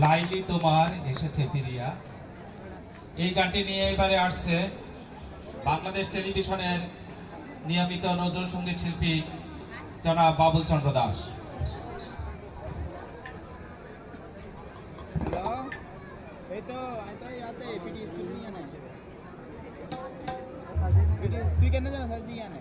লাইলি তোমার এসেছে ফিরিয়া। এই গানটি নিয়ে এবারে আসছে বাংলাদেশ টেলিভিশনের নিয়মিত নজরুল সঙ্গীত শিল্পী জনাব বাবুল চন্দ্র দাস। তুই কেন জানা জিজ্ঞানে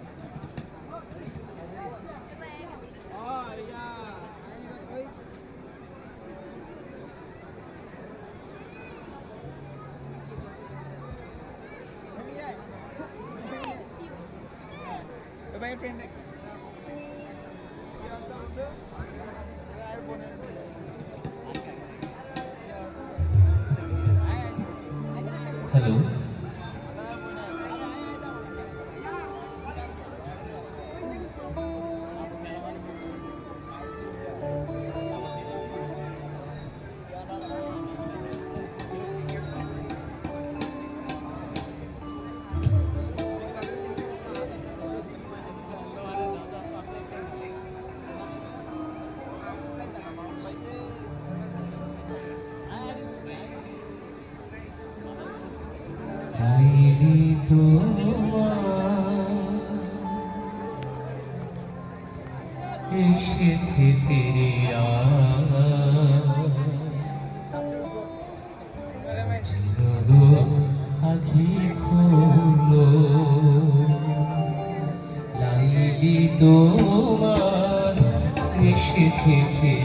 भाई फ्रेंड हेलो লাইলি তোমার এসেছে ফিরিয়া, চিরগো আখি খোলো। লাইলি তোমার এসেছে ফিরিয়া।